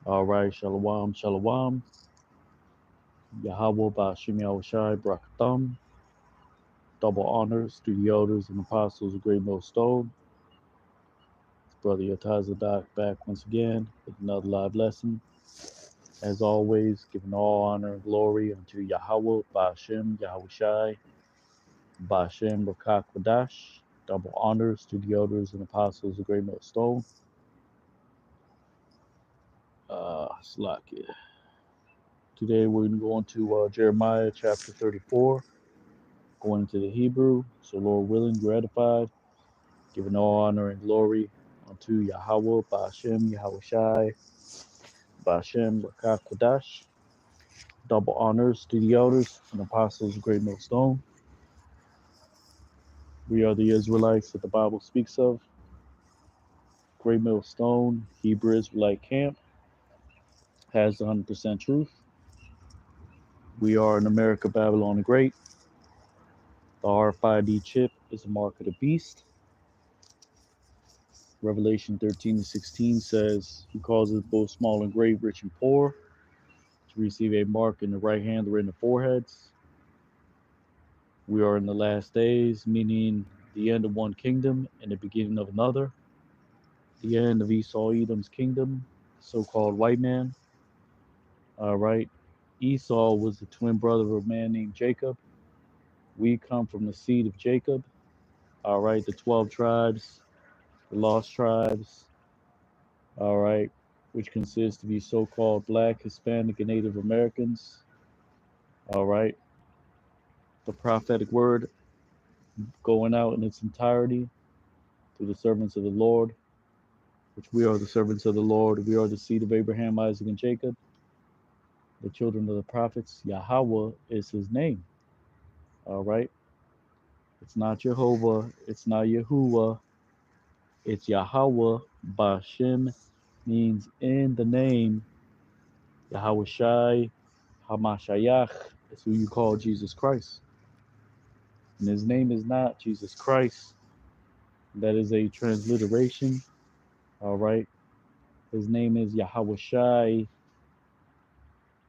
All right, Shalom, Shalom. Yahweh Ba'ashim Yahushai Brakatham. Double honors to the elders and apostles of Great Millstone. It's Brother Yotazadak back once again with another live lesson. As always, giving all honor and glory unto Yahweh Ba'ashim Yahushai Ba'ashim Brakakwadash. Double honors to the elders and apostles of Great Millstone. Slakia. Today we're going to go into Jeremiah chapter 34, going into the Hebrew. So Lord willing, we're edified, giving all honor and glory unto Yahweh, Ba'ashem, Yahushai, Ba'ashem, Bakakwadash. Double honors to the elders and apostles of Great Millstone. We are the Israelites that the Bible speaks of. Great Millstone, Hebrew Israelite camp, has the 100% truth. We are in America, Babylon the Great. The RFID chip is a mark of the beast. Revelation 13:16 says, He causes both small and great, rich and poor, to receive a mark in the right hand or in the foreheads. We are in the last days, meaning the end of one kingdom and the beginning of another. The end of Esau Edom's kingdom, the so-called white man. All right. Esau was the twin brother of a man named Jacob. We come from the seed of Jacob. All right. The 12 tribes, the lost tribes. All right. Which consists of the so-called Black, Hispanic, and Native Americans. All right. The prophetic word going out in its entirety to the servants of the Lord, which we are the servants of the Lord. We are the seed of Abraham, Isaac, and Jacob, the children of the prophets. Yahweh is his name. All right. It's not Jehovah. It's not Yahuwah. It's Yahweh. Bashem means in the name. Yahweh Shai, Hamashayach is who you call Jesus Christ. And his name is not Jesus Christ. That is a transliteration. All right. His name is Yahweh Shai.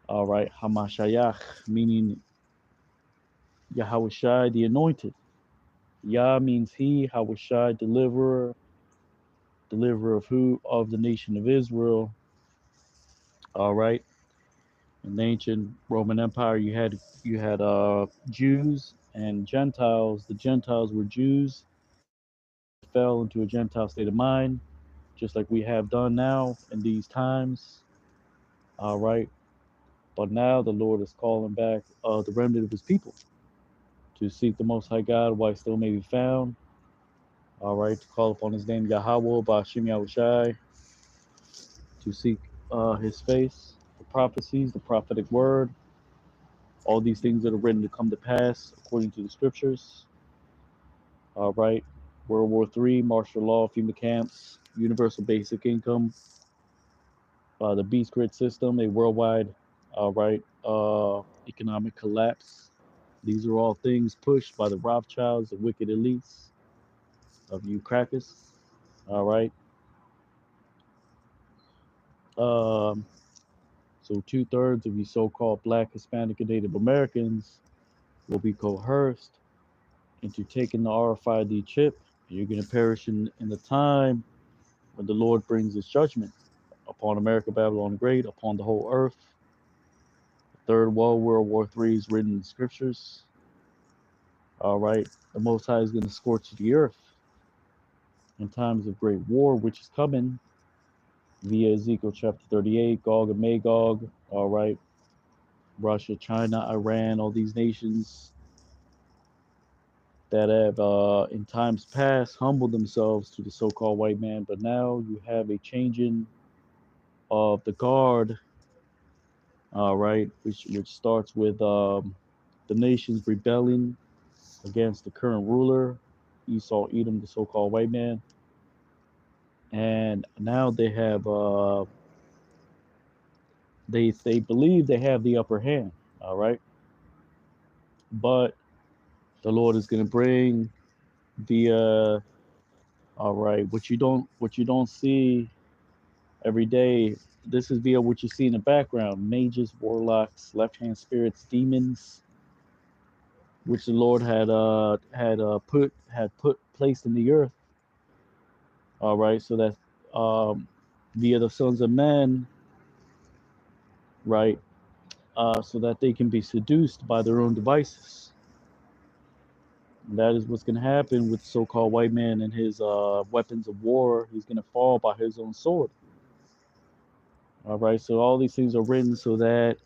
All right. Hamashayach, meaning Yahweh Shai, the anointed. Yah means he, Yahweh Shai, deliverer. Deliverer of who? Of the nation of Israel. All right. In the ancient Roman Empire, you had Jews and Gentiles. The Gentiles were Jews. They fell into a Gentile state of mind, just like we have done now in these times. All right. But now the Lord is calling back the remnant of his people to seek the Most High God while still may be found. All right. To call upon his name, Yahweh, Ba'ashim Yahushai, to seek his face, the prophecies, the prophetic word, all these things that are written to come to pass according to the scriptures. All right. World War III, martial law, FEMA camps, universal basic income, the beast grid system, a worldwide, economic collapse. These are all things pushed by the Rothschilds, the wicked elites of you crackers. All right. Um, so 2/3 of you so-called Black, Hispanic, and Native Americans will be coerced into taking the RFID chip. You're going to perish in the time when the Lord brings his judgment upon America, Babylon the Great, upon the whole earth. The Third World War III is written in the scriptures. All right. The Most High is going to scorch the earth in times of great war, which is coming via Ezekiel chapter 38, Gog and Magog. All right. Russia, China, Iran, all these nations that have in times past humbled themselves to the so-called white man, but now you have a changing of the guard, all right, which starts with the nations rebelling against the current ruler, Esau Edom, the so-called white man, and now they have they believe they have the upper hand, all right, but the Lord is going to bring the all right, what you don't see every day, This is via what you see in the background: mages, warlocks, left-hand spirits, demons, which the Lord had put placed in the earth. All right, so that via the sons of men, right, so that they can be seduced by their own devices. And that is what's going to happen with the so-called white man and his weapons of war. He's going to fall by his own sword. All right, so all these things are written so that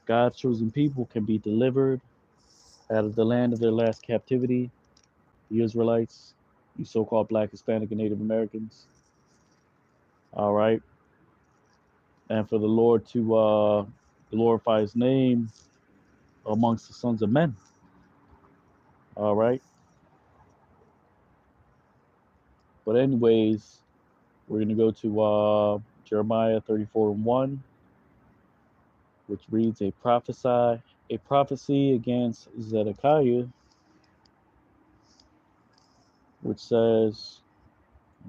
God's chosen people can be delivered out of the land of their last captivity, the Israelites, you so-called Black, Hispanic, and Native Americans. All right, and for the Lord to glorify His name amongst the sons of men. All right, but anyways, we're gonna go to Jeremiah 34:1, which reads a prophecy against Zedekiah, which says,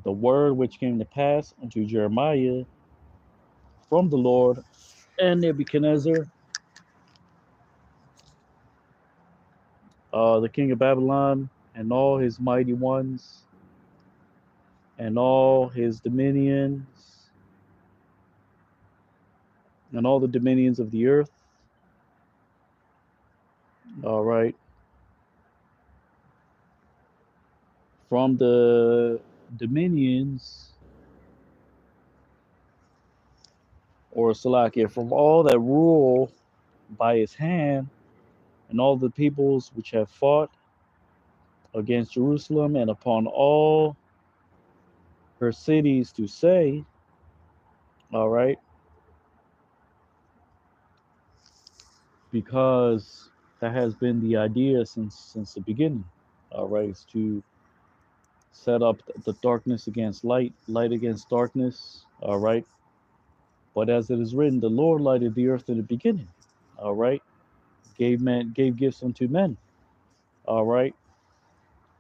the word which came to pass unto Jeremiah from the Lord and Nebuchadnezzar, the king of Babylon, and all his mighty ones, and all his dominions, and all the dominions of the earth. All right. From the dominions, or Salakia, from all that rule by his hand, and all the peoples which have fought against Jerusalem, and upon all her cities to say, all right, because that has been the idea since the beginning, all right, is to set up the darkness against light, light against darkness, all right. But as it is written, the Lord lighted the earth in the beginning, all right, gave gifts unto men, all right,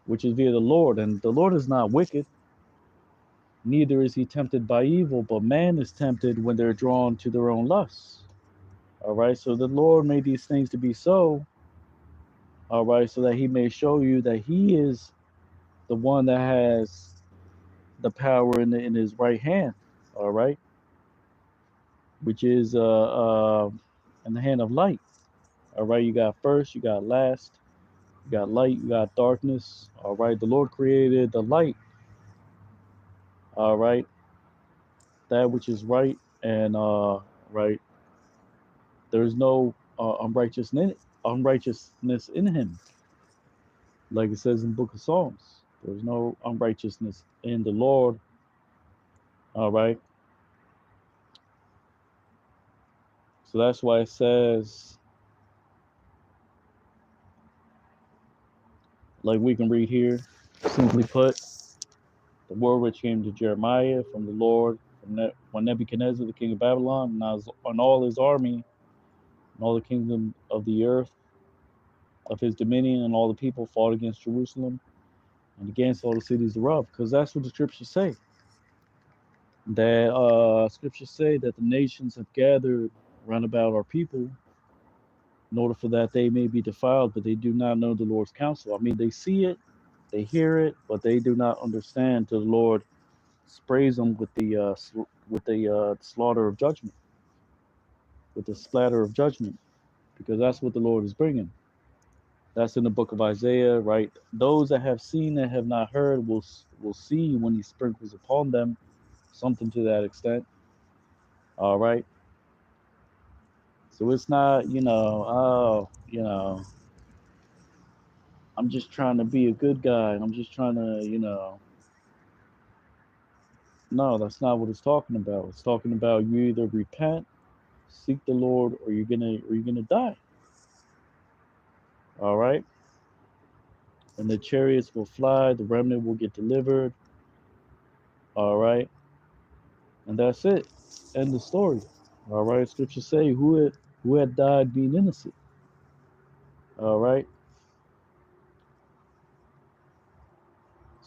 which is via the Lord. And the Lord is not wicked, neither is he tempted by evil, but man is tempted when they're drawn to their own lusts. All right, so the Lord made these things to be so, all right, so that he may show you that he is the one that has the power in his right hand, all right, which is in the hand of light. All right, you got first, you got last, you got light, you got darkness. All right, the Lord created the light, all right, that which is right, and right, there's no unrighteousness in him, like it says in the book of Psalms. There's no unrighteousness in the Lord. All right, so that's why it says, like we can read here, simply put, the word which came to Jeremiah from the Lord when Nebuchadnezzar, the king of Babylon, and all his army, and all the kingdom of the earth, of his dominion, and all the people fought against Jerusalem and against all the cities thereof. Because that's what the scriptures say. That scriptures say that the nations have gathered round about our people in order for that they may be defiled, but they do not know the Lord's counsel. I mean, they see it, they hear it, but they do not understand till the Lord sprays them with the slaughter of judgment, with the splatter of judgment, because that's what the Lord is bringing. That's in the book of Isaiah, right? Those that have seen and have not heard will see when He sprinkles upon them, something to that extent. All right. So it's not, I'm just trying to be a good guy. I'm just trying to. No, that's not what it's talking about. It's talking about you either repent, seek the Lord, or you're gonna die. All right. And the chariots will fly, the remnant will get delivered. All right. And that's it. End the story. All right. Scriptures say who had died being innocent. All right.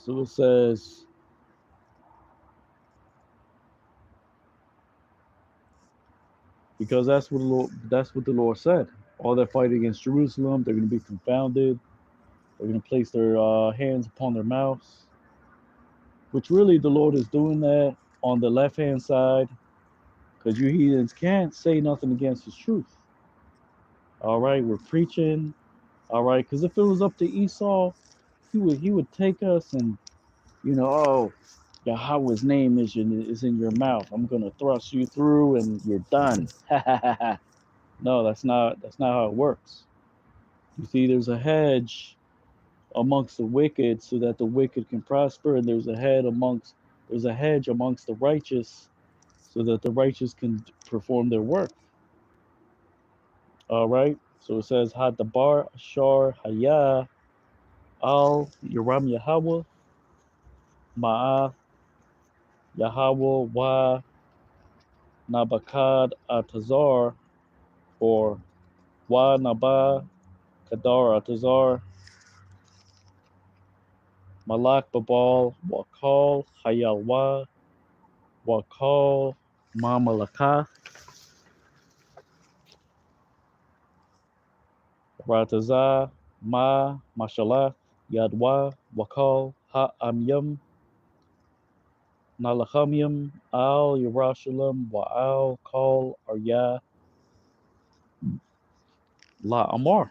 So it says, because that's what the Lord said. All that fight against Jerusalem, they're going to be confounded. They're going to place their hands upon their mouths, which really the Lord is doing that on the left hand side, because you heathens can't say nothing against His truth. All right, we're preaching. All right, because if it was up to Esau, he would take us and oh, Yahweh's name is in your mouth. I'm gonna thrust you through and you're done. No, that's not how it works. You see, there's a hedge amongst the wicked so that the wicked can prosper, and there's a hedge amongst the righteous so that the righteous can perform their work. All right. So it says Hadabar Ashar Haya Al Yaram Yahweh Ma'ah Yahweh Wa Nabakad Atazar, or Wa Naba Kadar Atazar Malak Babal Wakal Hayalwa Wakal Mamalaka Rataza Ma Mashallah Yadwa Wakal Ha Amyam Nalachamyam Al Yerushalayim Wa Al Kal Arya La Amar.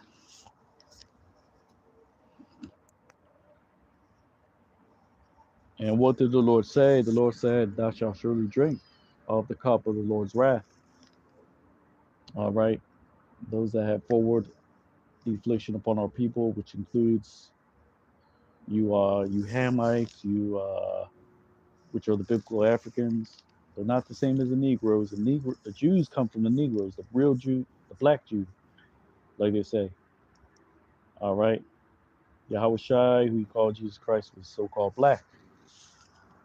And what did the Lord say? The Lord said, "Thou shalt surely drink of the cup of the Lord's wrath." All right, those that have forward the affliction upon our people, which includes you Hamites, which are the biblical Africans. They're not the same as the Negroes. The Jews come from the Negroes, the real Jew, the black Jew, like they say. All right, Yahweh Shai, who he called Jesus Christ, was so-called black.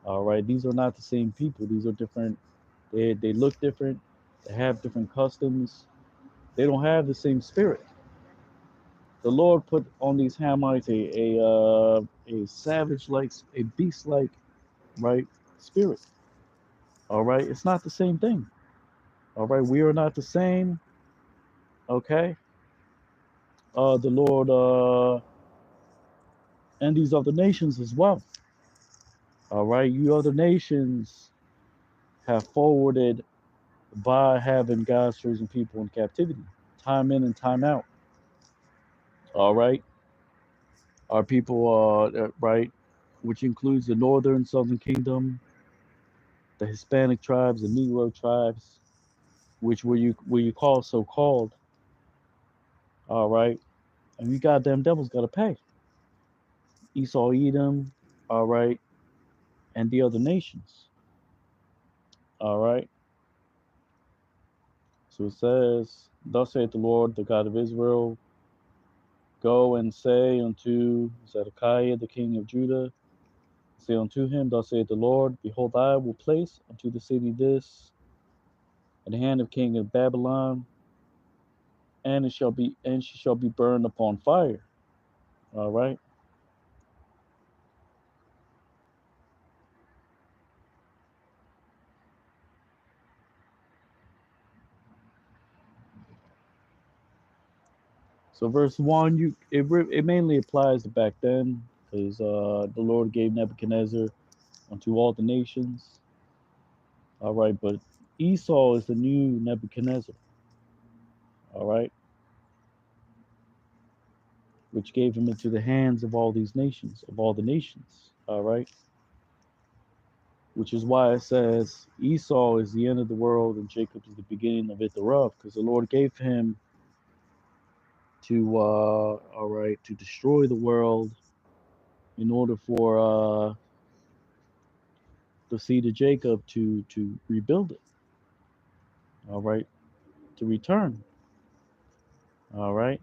All right, these are not the same people. These are different. They look different. They have different customs. They don't have the same spirit. The Lord put on these Hamites a savage like, a beast like, right, spirit. All right, it's not the same thing. All right, we are not the same. Okay, the Lord and these other nations as well. All right, you other nations have forwarded by having God's chosen people in captivity, time in and time out. All right, our people, right, which includes the northern, southern kingdom, the Hispanic tribes, the Negro tribes, which were you call so called. All right, and you goddamn devils got to pay. Esau, Edom, all right, and the other nations. All right. So it says, "Thus saith the Lord, the God of Israel, go and say unto Zedekiah, the king of Judah, say unto him, Thus saith the Lord, Behold, I will place unto the city this in the hand of king of Babylon, and she shall be burned upon fire." All right. So verse one, it mainly applies to back then, because the Lord gave Nebuchadnezzar unto all the nations. All right, but Esau is the new Nebuchadnezzar. All right, which gave him into the hands of all these nations, of all the nations. All right, which is why it says Esau is the end of the world and Jacob is the beginning of it thereof, because the Lord gave him to all right, to destroy the world in order for the seed of Jacob to rebuild it. All right, to return. All right.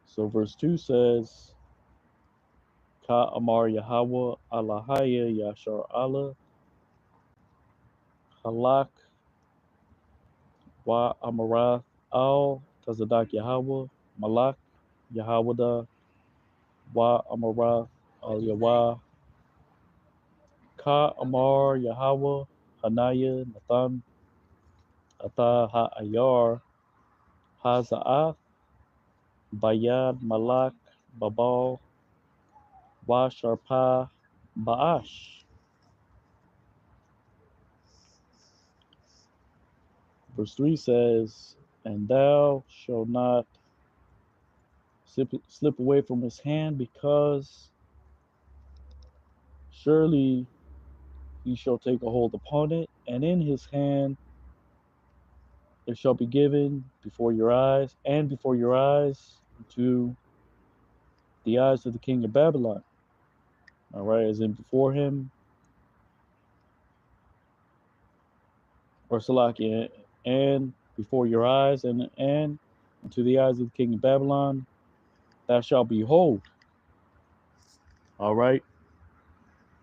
So verse 2 says, Ka Amar Yahweh Alahaya Yashar Allah Halak Wa Amarath Al Tazadak Yahweh Malak Yahweh Wa Amarath Al Yahweh Ka Amar Yahweh Hanaya Nathan Ata Ha'ayar Haza'ath Bayad Malak Babal Washarpa Ba'ash. Verse 3 says, and thou shalt not slip away from his hand, because surely he shall take a hold upon it, and in his hand it shall be given before your eyes, and before your eyes to the eyes of the king of Babylon. All right, as in before him, or Salakia, and before your eyes, and to the eyes of the king of Babylon, thou shalt behold. All right,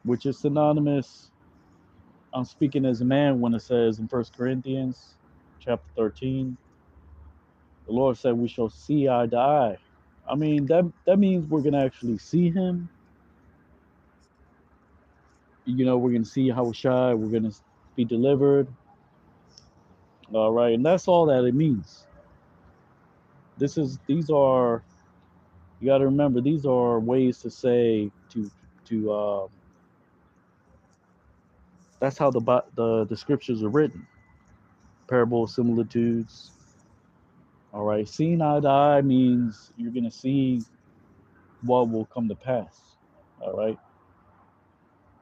which is synonymous. I'm speaking as a man when it says in 1 Corinthians chapter 13, the Lord said we shall see eye to eye. I mean, that means we're gonna actually see him. You know, we're gonna see how shy, we're gonna be delivered. All right, and that's all that it means. These are, you got to remember, these are ways to say to that's how the scriptures are written. Parables, similitudes. All right, seeing eye to eye means you're gonna see what will come to pass. All right,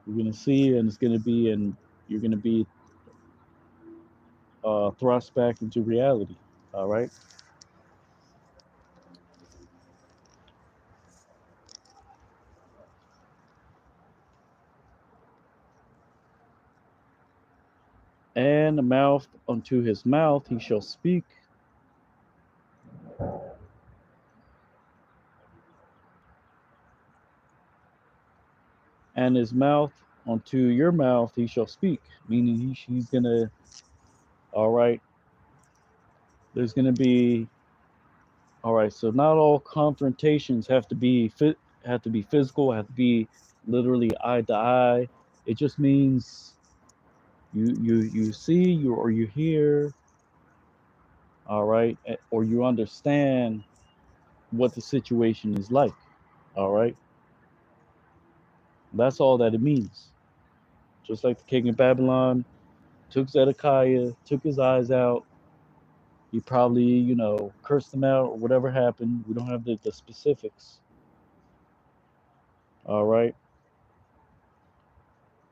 you're gonna see, and it's gonna be, and you're gonna be thrust back into reality. All right. And the mouth unto his mouth he shall speak, and his mouth unto your mouth he shall speak. Meaning he's gonna. All right. There's gonna be. All right. So not all confrontations have to be physical. Have to be literally eye to eye. It just means you see or you hear. All right, or you understand what the situation is like. All right, that's all that it means. Just like the king of Babylon took Zedekiah, took his eyes out. He probably, cursed him out or whatever happened. We don't have the specifics. All right.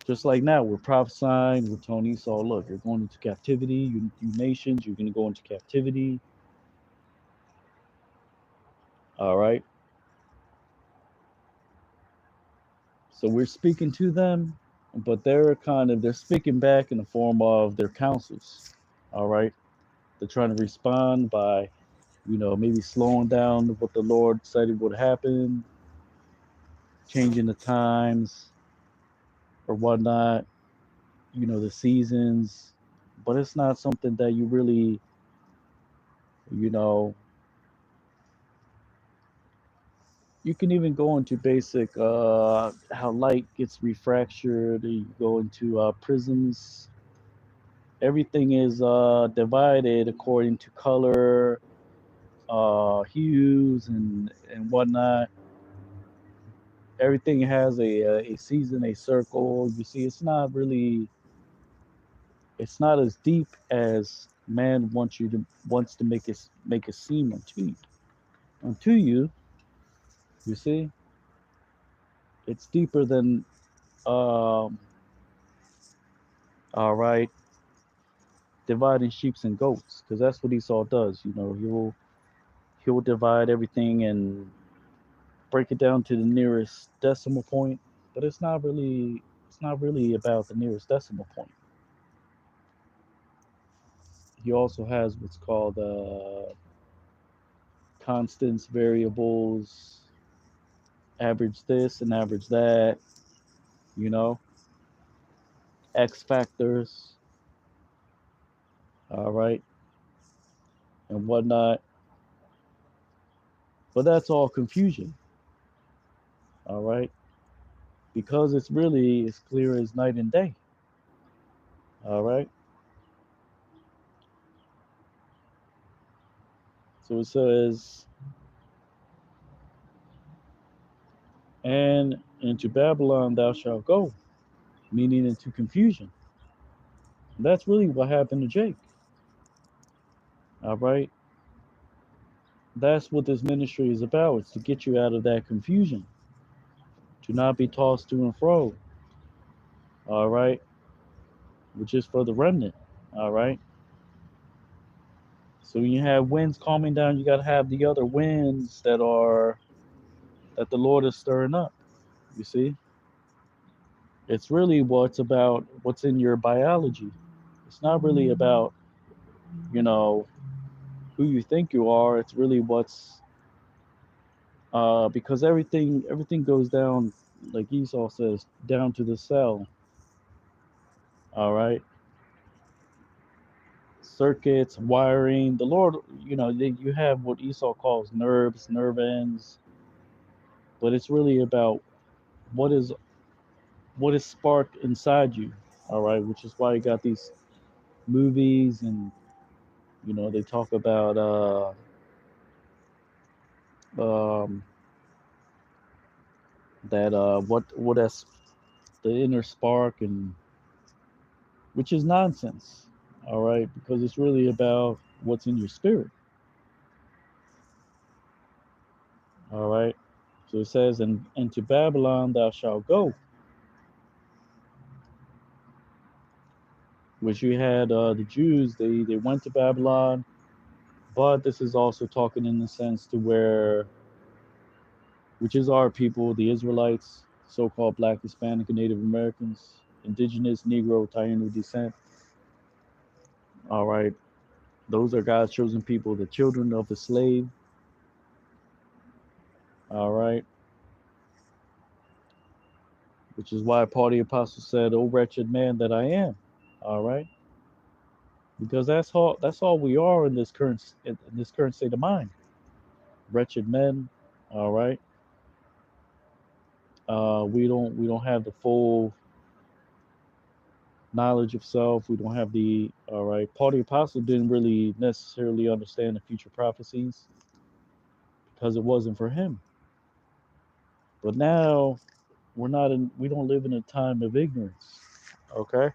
Just like now, we're prophesying with Tony Esau. Look, you're going into captivity. You nations, you're going to go into captivity. All right. So we're speaking to them, but they're speaking back in the form of their counsels. All right. They're trying to respond by, maybe slowing down what the Lord said it would happen, changing the times or whatnot, the seasons. But it's not something that you really, you know, you can even go into basic how light gets refractured. You go into prisms. Everything is divided according to color, hues, and whatnot. Everything has a season, a circle. You see, it's not as deep as man wants to make it seem unto you. You see, it's deeper than all right, dividing sheeps and goats, because that's what Esau does. He'll divide everything and break it down to the nearest decimal point, but it's not really about the nearest decimal point. He also has what's called constants, variables, average this and average that, you know, X factors, all right, and whatnot. But that's all confusion, all right. because it's really as clear as night and day. All right. So it says, and into Babylon thou shalt go, meaning into confusion. And that's really what happened to Jake. All right. That's what this ministry is about. It's to get you out of that confusion, to not be tossed to and fro. All right. Which is for the remnant. All right. So when you have winds calming down, you got to have the other winds that the Lord is stirring up. You see, it's really what's about what's in your biology. It's not really about, you know, who you think you are. It's really what's because everything goes down, like Esau says, down to the cell. All right, circuits, wiring. The Lord, you have what Esau calls nerves, nerve ends, but it's really about what is what is sparked inside you. All right, which is why you got these movies, and they talk about um, that what that's the inner spark, and which is nonsense. All right, because it's really about what's in your spirit. All right, so it says, and to Babylon thou shalt go, which you had the Jews, they went to Babylon, but this is also talking in the sense to where, which is our people, the Israelites, so-called Black, Hispanic, and Native Americans, indigenous, Negro, Taino descent. All right, those are God's chosen people, the children of the slave. All right, which is why Paul the Apostle said, "O wretched man that I am." All right, because that's all we are in this current state of mind. Wretched men. All right, we don't have the full knowledge of self. We don't have the all right. Paul the Apostle didn't really necessarily understand the future prophecies because it wasn't for him. But now we don't live in a time of ignorance. Okay?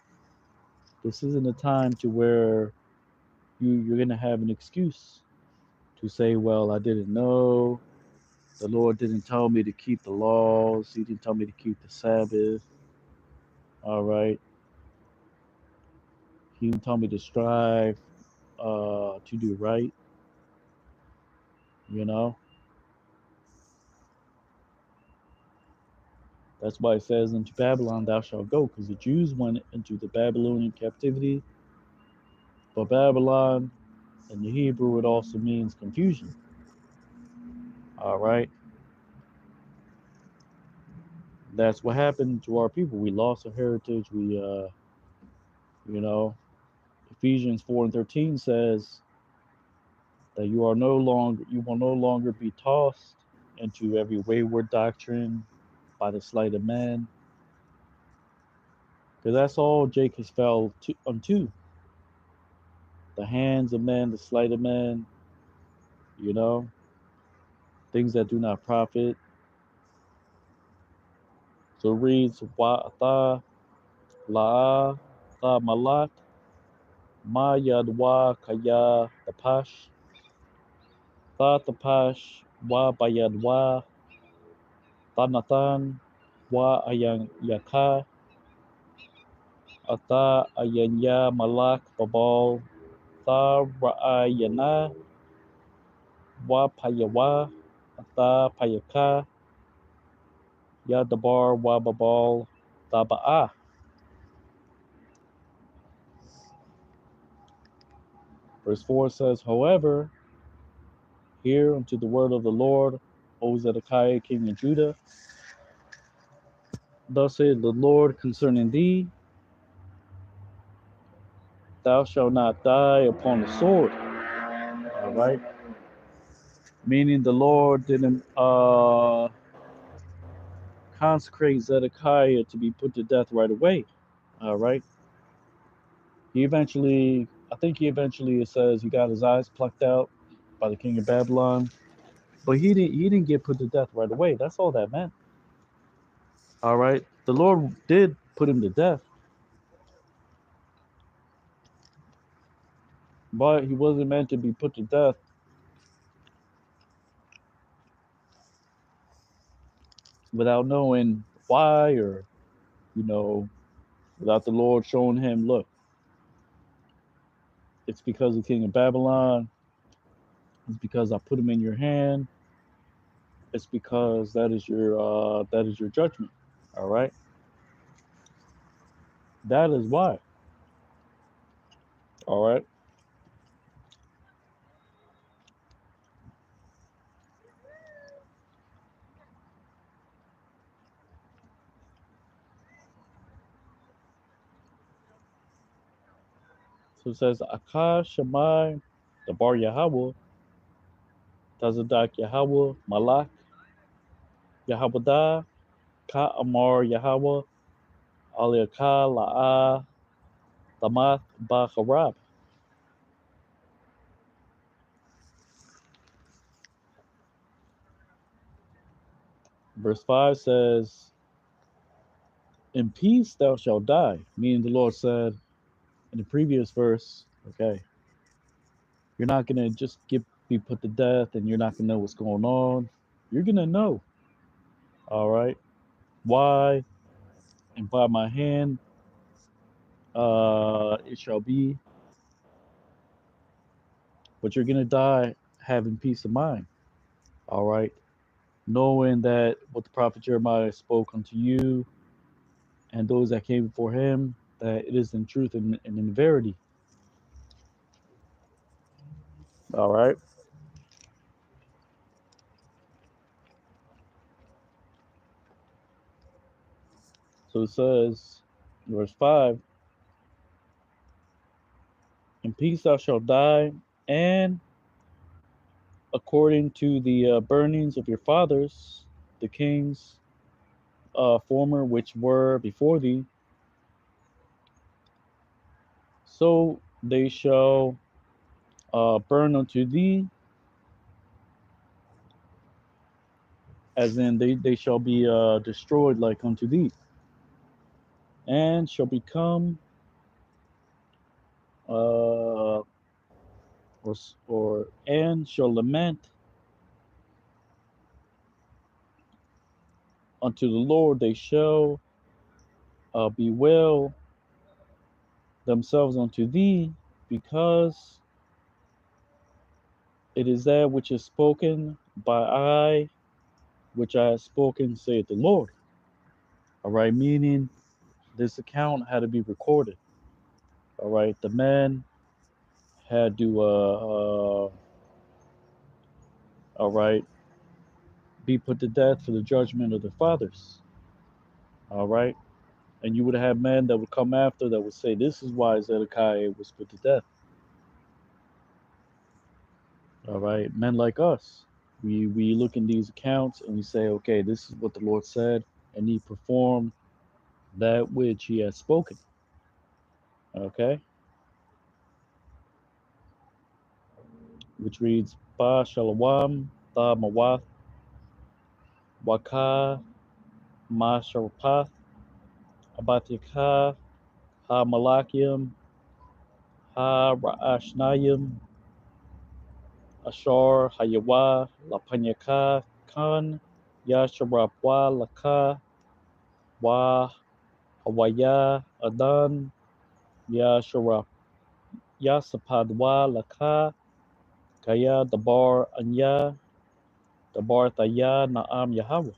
This isn't a time to where you're gonna have an excuse to say, well, I didn't know. The Lord didn't tell me to keep the laws. He didn't tell me to keep the Sabbath. All right. He didn't tell me to strive to do right. You know, that's why it says, into Babylon thou shalt go, because the Jews went into the Babylonian captivity. But Babylon in the Hebrew, it also means confusion. All right. That's what happened to our people. We lost our heritage. You know, Ephesians 4 and 13 says that you will no longer be tossed into every wayward doctrine by the sleight of men. Because that's all Jake has fell unto. The hands of men, the sleight of men, you know, things that do not profit. So it reads, Wa'ata la'a ta malat ma yadwa kaya tapash ta tapash wa bayadwa tanatan wa ayang yaka ata ayanya malak babal ta ra'ayana wa payawa ata payaka yadabar wa babal taba'a. Verse 4 says, however, hear unto the word of the Lord, O Zedekiah, king of Judah. Thus saith the Lord concerning thee, thou shalt not die upon the sword. All right. Meaning the Lord didn't consecrate Zedekiah to be put to death right away. All right. I think he eventually, it says he got his eyes plucked out by the king of Babylon, but he didn't get put to death right away. That's all that meant. All right. The Lord did put him to death, but he wasn't meant to be put to death without knowing why, or, you know, without the Lord showing him, look, it's because of the king of Babylon. It's because I put him in your hand. It's because that is your judgment. All right. That is why. All right. So it says Akash Shemai, the Bar Yahweh, Tazadak Yahweh, Malak, Yahweh, Ka Amar Yahweh, Aliaka La'a, Lamath Bacharab. Verse 5 says, in peace thou shalt die. Meaning the Lord said in the previous verse, okay, you're not going to just be put to death and you're not going to know what's going on. You're going to know. All right. Why? And by my hand it shall be. But you're going to die having peace of mind. All right. Knowing that what the prophet Jeremiah spoke unto you and those that came before him, that it is in truth and in verity. All right. So it says, verse 5, in peace thou shalt die, and according to the burnings of your fathers, the kings former which were before thee, so they shall burn unto thee, as in they shall be destroyed like unto thee, and shall become uh, or and shall lament unto the Lord. They shall bewail themselves unto thee, because it is that which is spoken by I, which I have spoken, saith the Lord. All right, meaning this account had to be recorded. All right, the man had to, all right, be put to death for the judgment of the fathers. All right, and you would have men that would come after that would say, this is why Zedekiah was put to death. All right, men like us, we look in these accounts and we say, okay, this is what the Lord said, and he performed that which he has spoken. Okay, which reads, Ba Shalom, Tha Mawath, Waka, Ma Sharpath, Abatika, Ha Malakim, Ha Ra'ashnayim, Ashar, Hayawa, Lapanyaka, Khan, Yasharapwa, Laka, Wa, Hawaya, Adan, Yasharap, Yasapadwa, Laka, Kaya, Dabar, Anya, Dabar Taya, Naam, Yahweh.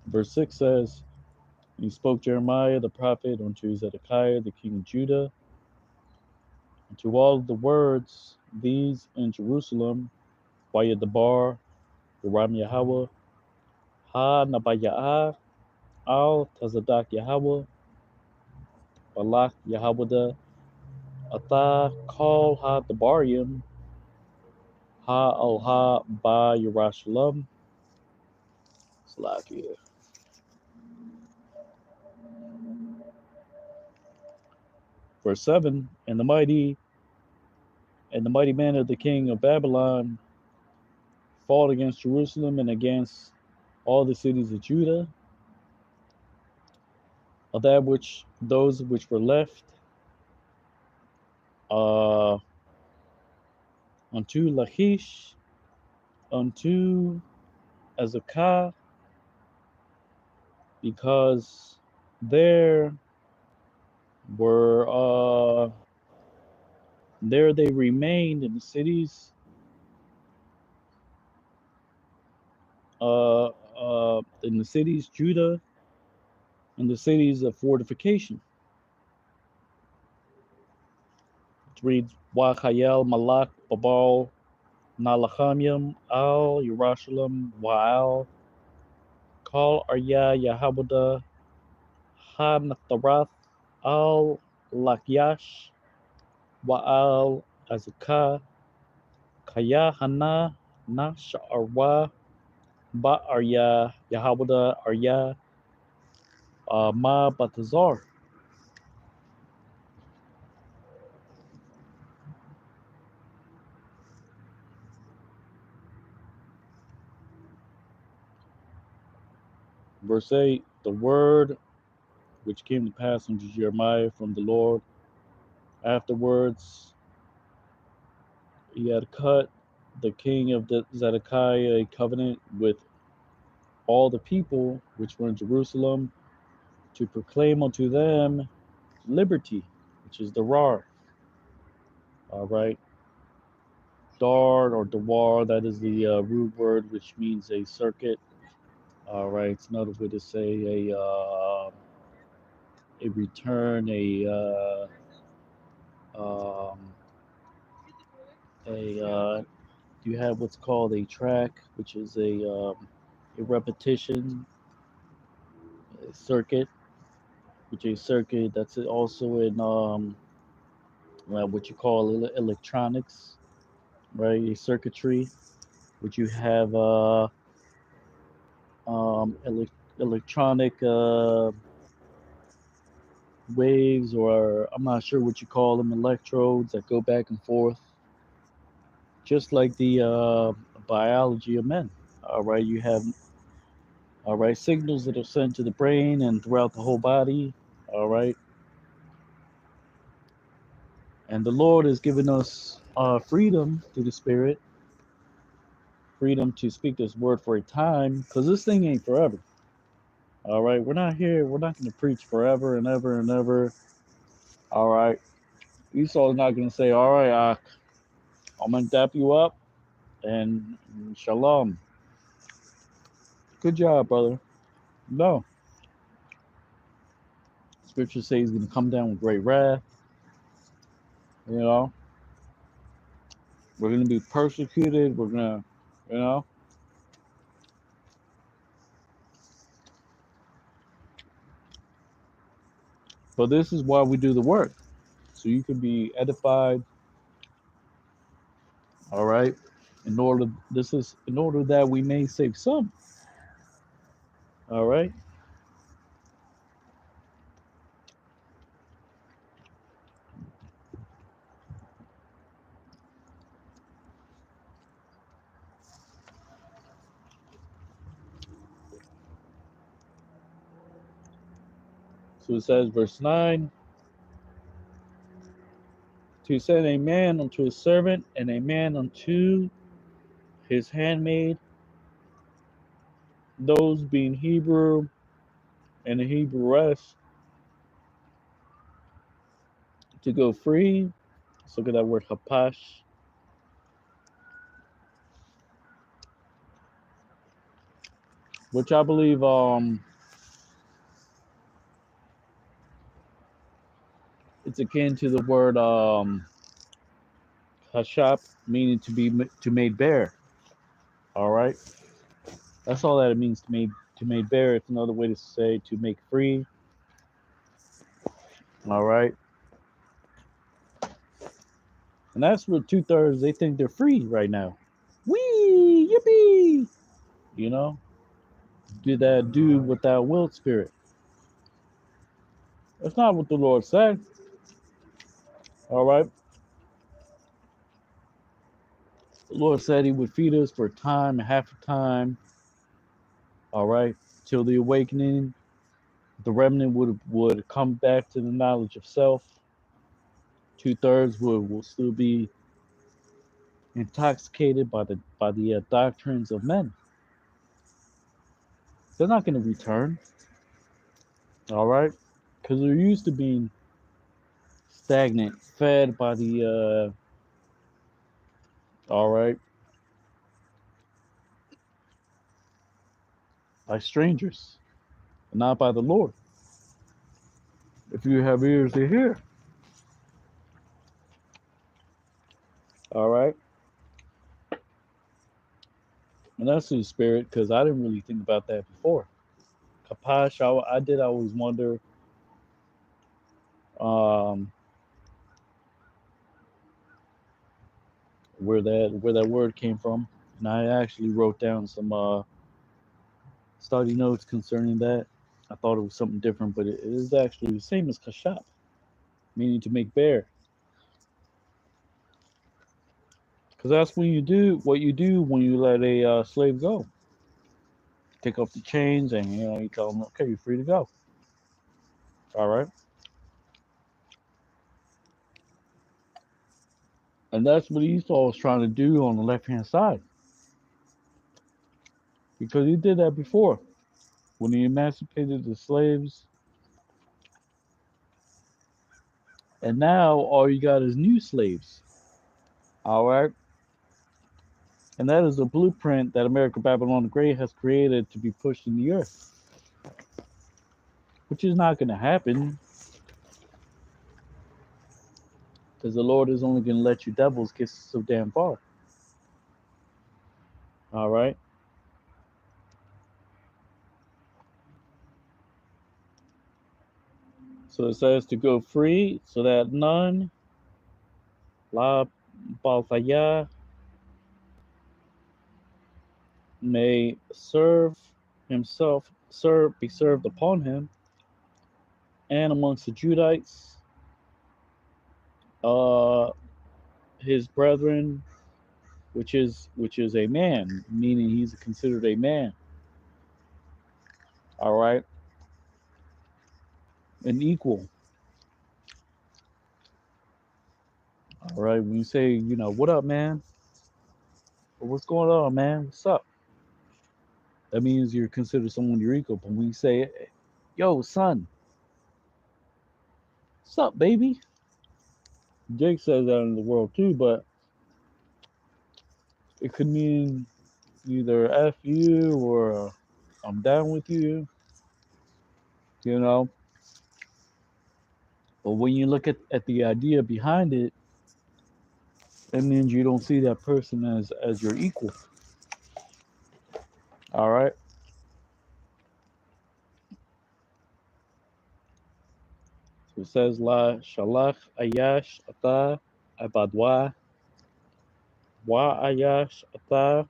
Verse 6 says, he spoke Jeremiah the prophet unto Zedekiah the king of Judah, and to all the words these in Jerusalem, Waya Dabar, Ram Yahweh, Ha Nabayah, Al Tazadak Yahweh, Balak Yahweh, Atha Kal Ha Dabarim, Ha Al Ha Ba Yerushalayim, Salakia. Verse 7, and the mighty man of the king of Babylon fought against Jerusalem and against all the cities of Judah, of that which those which were left, uh, unto Lachish, unto Azekah, because there were there they remained in the cities, Judah, and the cities of fortification. It reads Wachayel Malak Babal Nalachamyam Al Yerushalayim Wa'al Kal Arya Yahabuda Ha-Natharath Al Lakyash Wa'al Azekah Kaya Hana Na Sha'arwa Ba Arya Yahabuda Arya Ma Batazar. Verse 8, the word which came to pass unto Jeremiah from the Lord. Afterwards, he had cut the king of Zedekiah a covenant with all the people which were in Jerusalem to proclaim unto them liberty, which is the Rar. All right. Dar or Dawar, that is the root word which means a circuit. All right. It's another way to say a return, um, you have what's called a track, which is a repetition, a circuit, which is a circuit that's also in what you call electronics, right? A circuitry, which you have electronic waves, or I'm not sure what you call them, electrodes that go back and forth, just like the biology of men. All right, you have all right signals that are sent to the brain and throughout the whole body. All right, and the Lord has given us freedom through the Spirit, freedom to speak this word for a time, because this thing ain't forever. All right, we're not here. We're not going to preach forever and ever and ever. All right, Esau's not going to say, "All right, I'm going to dap you up and shalom. Good job, brother." No, Scripture says he's going to come down with great wrath. You know, we're going to be persecuted. We're going to, you know. But this is why we do the work, so you can be edified. All right. In order that we may save some. All right. So it says, verse 9, to send a man unto his servant and a man unto his handmaid, those being Hebrew and the Hebrew to go free. Let's look at that word hapash. Which I believe it's akin to the word hashap, meaning to made bare. All right, that's all that it means To make bare, it's another way to say to make free. All right. And that's what 2/3, they think they're free right now. Wee, yippee. You know, did that do with that will spirit? That's not what the Lord said. All right. The Lord said he would feed us for a time, half a time. All right. Till the awakening, the remnant would come back to the knowledge of self. 2/3 will still be intoxicated by the doctrines of men. They're not going to return. All right. Because they're used to being stagnant, fed by the all right, by strangers, not by the Lord. If you have ears to hear, all right, and that's the spirit. Because I didn't really think about that before. Kapash, I did always wonder, um, where that word came from, and I actually wrote down some study notes concerning that. I thought it was something different, but it is actually the same as kashap, meaning to make bare. Because that's when you do what you do when you let a slave go. Take off the chains, and you tell them, okay, you're free to go. All right, and that's what Esau was trying to do on the left hand side, because he did that before when he emancipated the slaves, and now all you got is new slaves. All right, and that is a blueprint that America Babylon the Great has created to be pushed in the earth, which is not going to happen because the Lord is only going to let you devils get so damn far. All right. So it says to go free so that none, la balfaya, may serve himself, be served upon him, and amongst the Judites, uh, his brethren, which is a man, meaning he's considered a man. All right, an equal. All right, when you say, what up, man? Or what's going on, man? What's up? That means you're considered someone you're equal. But when you say, yo, son, what's up, baby? Jake says that in the world too, but it could mean either F you or I'm down with you, you know. But when you look at the idea behind it, it means you don't see that person as your equal. All right. So it says La Shalach Ayash Ata Abadwa Wa Ayash Ata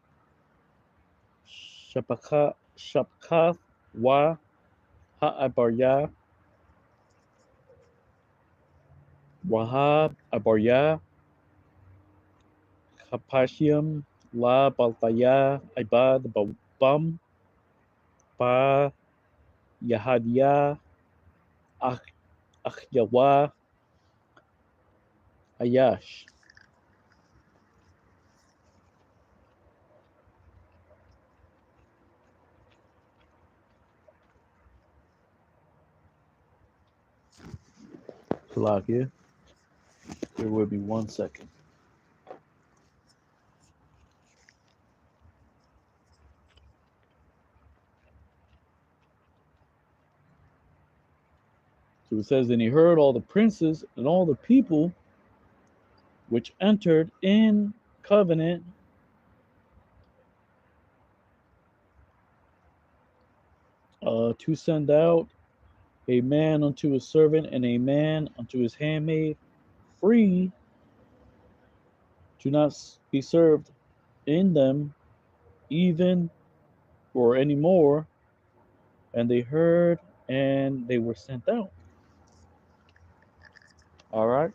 Shapkath Wa Ha Wahab Abarya Kapashiam La Baltaya Ibad Bam Ba Yahadia Achyawa Ayash. Salakia. Bear with me 1 second. So it says, and he heard all the princes and all the people which entered in covenant to send out a man unto his servant and a man unto his handmaid, free, to not be served in them, even or any more. And they heard and they were sent out. All right.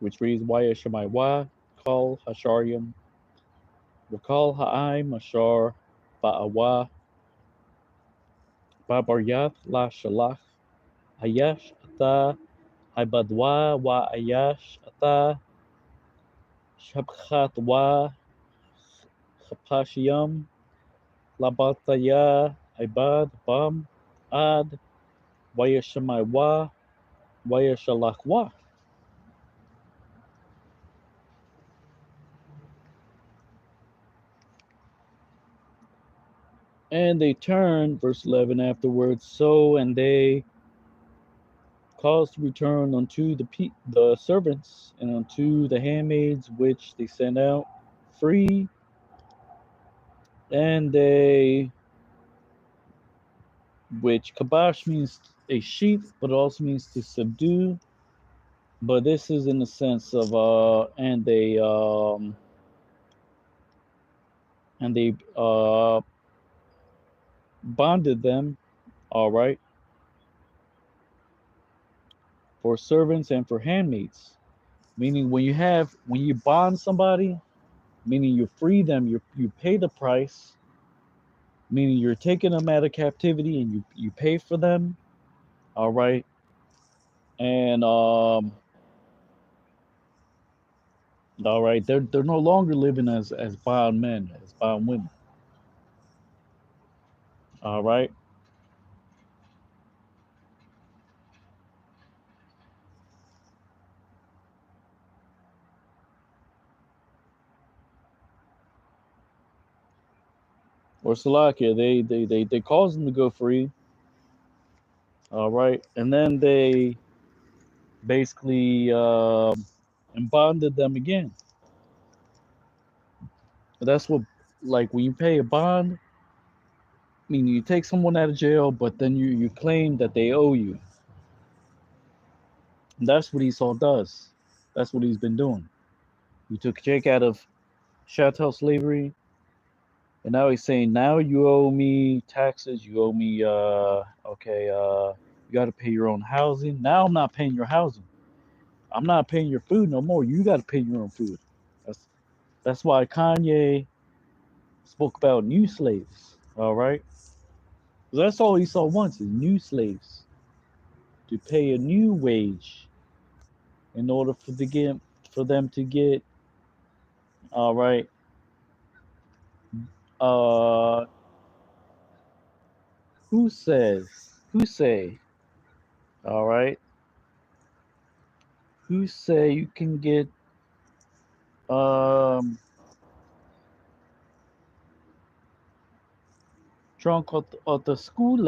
Which reads, Why Shemai Wa, Kal Hasharyam, Wakal Ha'ai Mashar, Ba'awa, Babaryath La Shalach, Ayash Ata, Ibadwa Wa Ayash Ata, Shabchat Wa Chapashiyam, Labataya Ibad Bam Ad, Wayashamai Wa, Wayashalach Wa. And they turned, verse 11 afterwards, so and they caused to return unto the servants and unto the handmaids which they sent out free, and they, which kabash means a sheep, but it also means to subdue. But this is in the sense of and they bonded them, all right, for servants and for handmaids. Meaning when you bond somebody, meaning you free them, you pay the price, meaning you're taking them out of captivity and you pay for them, all right, and all right, they're no longer living as bond men, as bond women, all right. Or Salakia, they caused them to go free, all right, and then they basically and bonded them again. That's what, like when you pay a bond, meaning you take someone out of jail, but then you claim that they owe you. And that's what Esau does. That's what he's been doing. He took Jake out of chattel slavery, and now he's saying, now you owe me taxes. You owe me, okay, you got to pay your own housing. Now I'm not paying your housing. I'm not paying your food no more. You got to pay your own food. That's that's why Kanye spoke about new slaves. All right, that's all Esau wants is new slaves to pay a new wage in order for them to get, all right, uh who say, all right, who say you can get um drunk at the school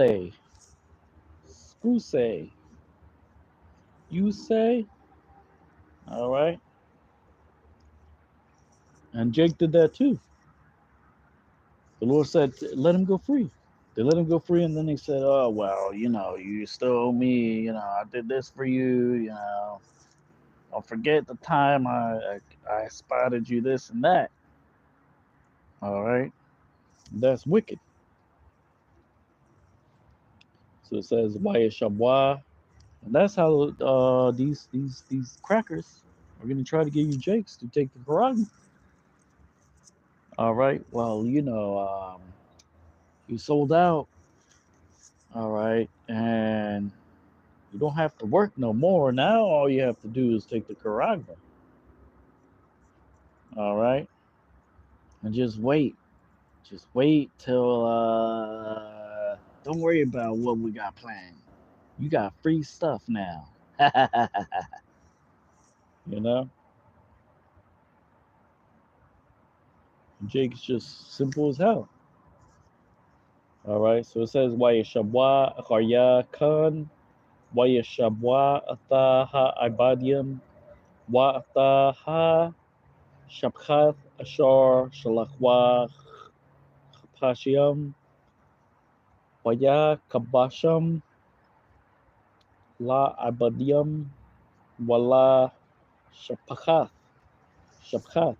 say, you say, all right, and Jake did that too. The Lord said let him go free. They let him go free, and then they said, oh well, you still owe me, I did this for you, don't forget the time I spotted you this and that. All right, that's wicked. So it says Waya Shabwa, and that's how these crackers are gonna try to get you Jakes to take the Quran. All right, well you sold out. All right, and you don't have to work no more. Now all you have to do is take the Quran. All right, and just wait. Just wait till don't worry about what we got planned. You got free stuff now. you know? Jake's just simple as hell. All right, so it says Wayashabwa Akarya Khan Wayashabwa Ataha Ibadium Wa'ataha Shabchath Ashar Shalachwa Chapashiam Waya Kabasham La Abadiam Wala Shapachath. Shabchath.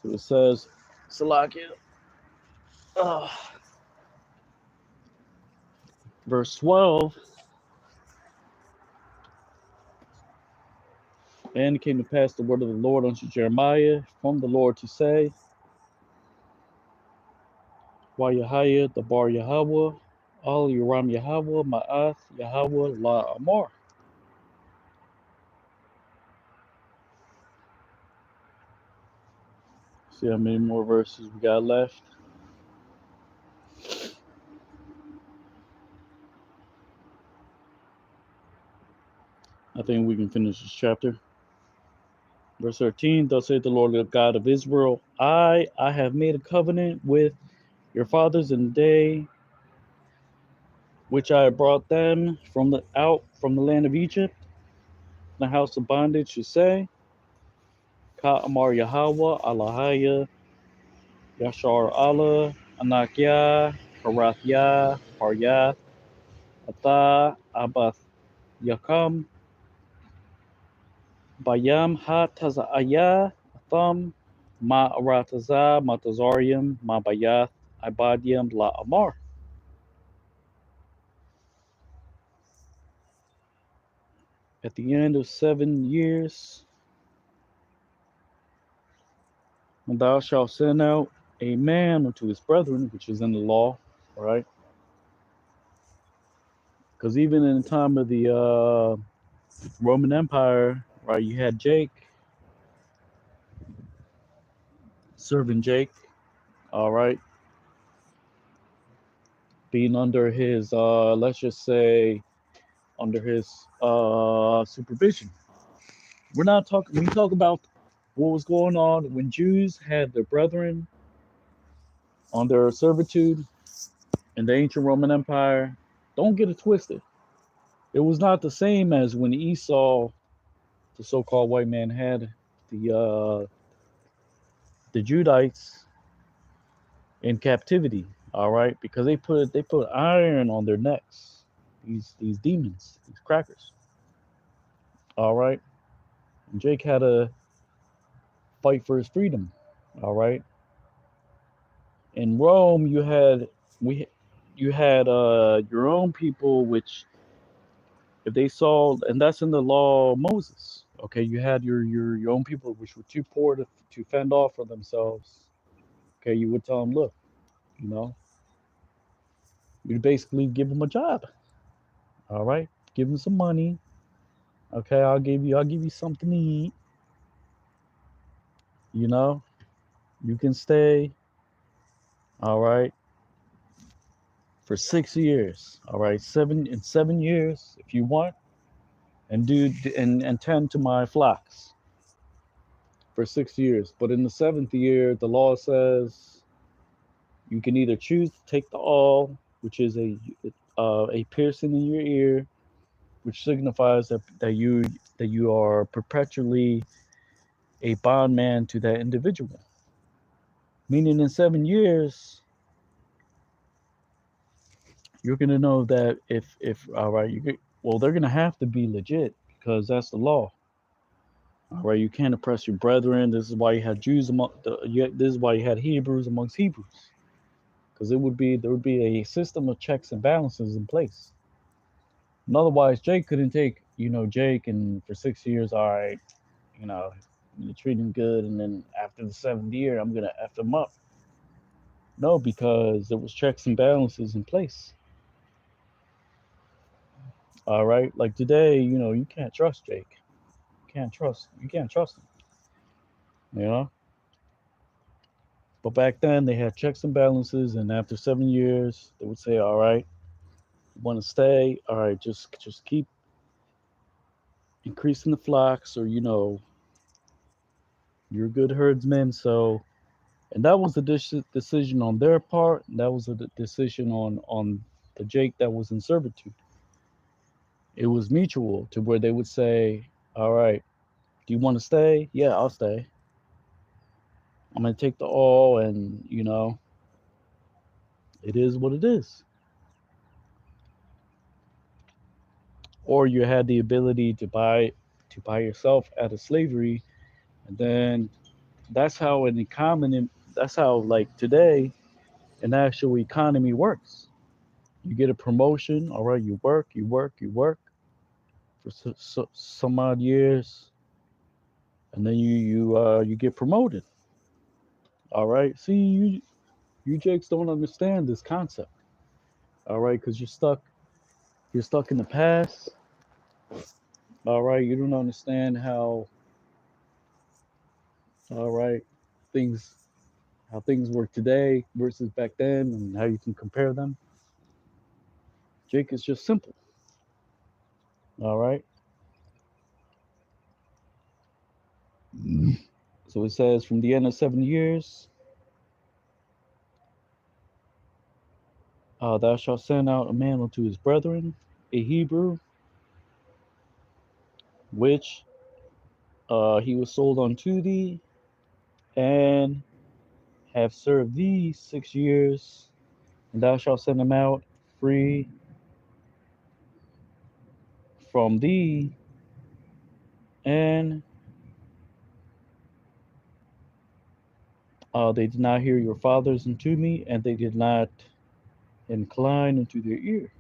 So it says, Salakia, verse 12. And it came to pass the word of the Lord unto Jeremiah from the Lord to say, Wayahaya the bar Yahweh, Al Yaram Yahweh, Ma'ath Yahweh La Amar. See how many more verses we got left? I think we can finish this chapter. Verse 13, thus saith the Lord God of Israel, I have made a covenant with your fathers in the day which I brought them out from the land of Egypt, the house of bondage, to say, Ka Amar Yahweh, Alahaya, Yashar Allah, Anakya, Karathya, Paryath, Ata, Abath, Yakam, Bayam, Ha Tazaya, Atham, Ma Arataza, Matazarium, Ma Bayath, Ibadium, La Amar. At the end of 7 years, when thou shalt send out a man unto his brethren, which is in the law, right? Because even in the time of the Roman Empire, right, you had Jake, servant Jake, all right, being under his, let's just say, under his supervision. We're not talking, we talk about what was going on when Jews had their brethren under servitude in the ancient Roman Empire. Don't get it twisted. It was not the same as when Esau, the so-called white man, had the Judites in captivity. All right, because they put iron on their necks. These demons, these crackers. All right, and Jake had to fight for his freedom. All right, in Rome you had your own people, which if they saw, and that's in the law of Moses. Okay, you had your own people which were too poor to fend off for themselves. Okay, you would tell them, look, you know, you basically give them a job. All right, give them some money. Okay, I'll give you something to eat. You know, you can stay. All right, for 6 years. All right, 7 years if you want, and and tend to my flocks for 6 years. But in the seventh year, the law says you can either choose to take the awl, which is a piercing in your ear, which signifies that you are perpetually a bondman to that individual. Meaning, in 7 years, you're gonna know that if all right, well, they're gonna have to be legit because that's the law. All right, you can't oppress your brethren. This is why you had Jews this is why you had Hebrews amongst Hebrews, because there would be a system of checks and balances in place. And otherwise, Jake couldn't take Jake, and for 6 years, all right, you know, I'm gonna treat him good, and then after the seventh year, I'm gonna f him up. No, because there was checks and balances in place. All right, like today, you can't trust Jake. You can't trust him. You know. But back then, they had checks and balances, and after 7 years, they would say, "All right, you want to stay? All right, just keep increasing the flocks, or you're a good herdsman." And that was a decision on their part. And that was a decision on the Jake that was in servitude. It was mutual to where they would say, all right, do you want to stay? Yeah, I'll stay. I'm going to take the all, and, it is what it is. Or you had the ability to buy yourself out of slavery, and then that's how an economy, that's how, like, today an actual economy works. You get a promotion, all right, you work for some odd years, and then you get promoted. All right. See, you jakes don't understand this concept. All right, because you're stuck in the past. All right, you don't understand all right things how things work today versus back then, and how you can compare them. Jake is just simple. All right. So it says, from the end of 7 years, thou shalt send out a man unto his brethren, a Hebrew, which he was sold unto thee, and have served thee 6 years, and thou shalt send him out free from thee, and they did not hear your fathers unto me, and they did not incline unto their ear.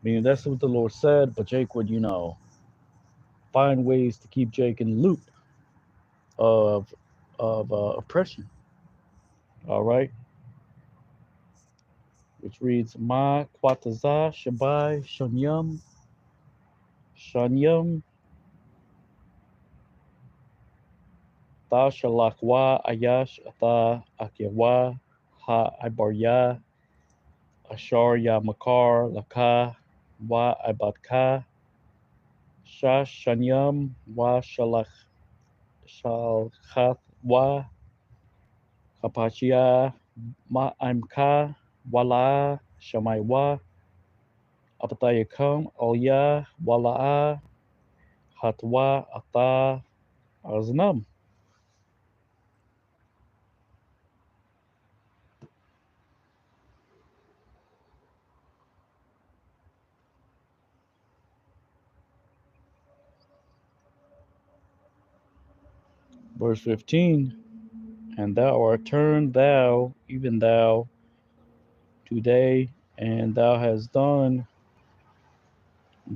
Meaning that's what the Lord said, but Jake would, find ways to keep Jake in the loop of oppression. All right, which reads Ma Kwataza Shabai Shanyam Ta Shalakwa Ayash Ata Akyawa Ha Ibarya Ashar Ya Makar Laka Wa Ibatka Shash Shanyam Wa Shalchat Wa Kapachia Ma Imka Wala Shamaiwa Apatayakam Alya Wala Hatwa Ata Aznam. Verse 15, and thou art turned, thou, even thou, today, and thou hast done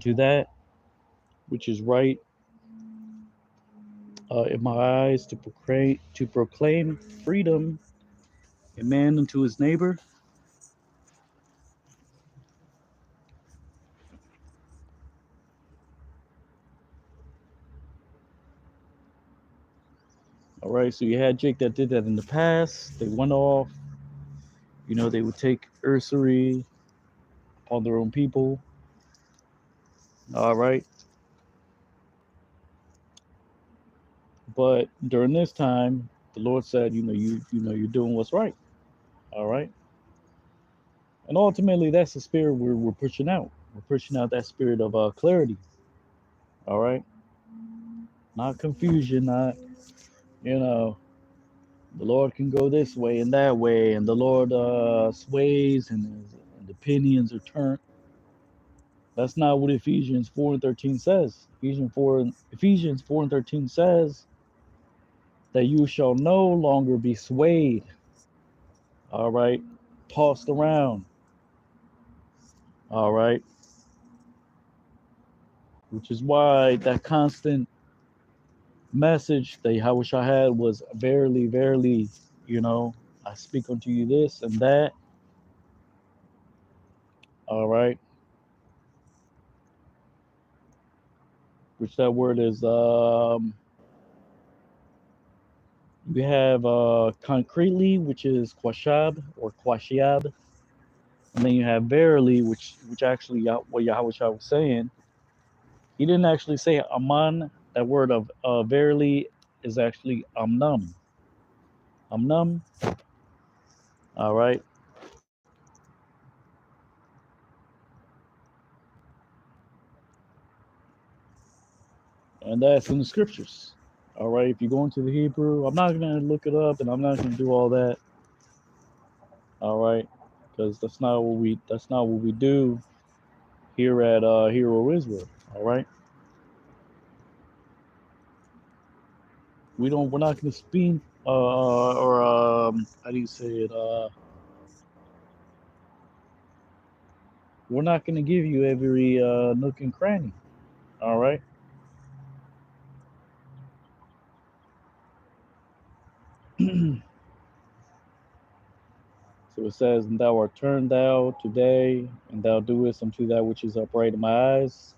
to that which is right in my eyes, to proclaim freedom, a man unto his neighbor. All right, so you had Jake that did that in the past. They went off, they would take usury upon their own people. All right, but during this time, the Lord said, you're doing what's right. All right, and ultimately, that's the spirit we're pushing out. We're pushing out that spirit of clarity. All right, not confusion, not you know the Lord can go this way and that way, and the Lord sways, and opinions are turned. That's not what Ephesians 4:13 says. Ephesians 4:13 says that you shall no longer be swayed, all right, tossed around, all right, which is why that constant message that Yahushua had was, verily, verily, I speak unto you this and that, all right, which that word is, we have concretely, which is quashab or quashiab, and then you have verily, which actually what Yahushua was saying. He didn't actually say aman. That word of verily is actually amnam. Amnam. All right. And that's in the scriptures. All right. If you go into the Hebrew, I'm not gonna look it up, and I'm not gonna do all that. All right, because that's not what we do here at Hero Israel. All right. We're not gonna speak or how do you say it? We're not gonna give you every nook and cranny. All right. So it says, "And thou art turned thou today, and thou doest unto that which is upright in my eyes,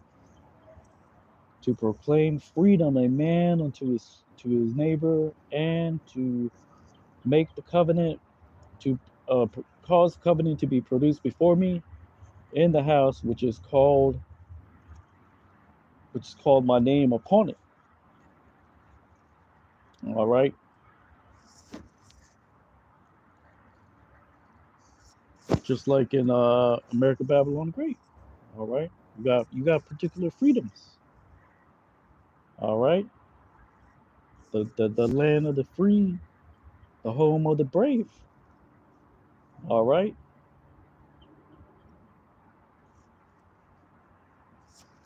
to proclaim freedom a man unto his neighbor, and to make the covenant to cause covenant to be produced before me in the house which is called my name upon it." All right. Just like in America Babylon the Great. All right. You got particular freedoms. All right. The land of the free, the home of the brave. All right.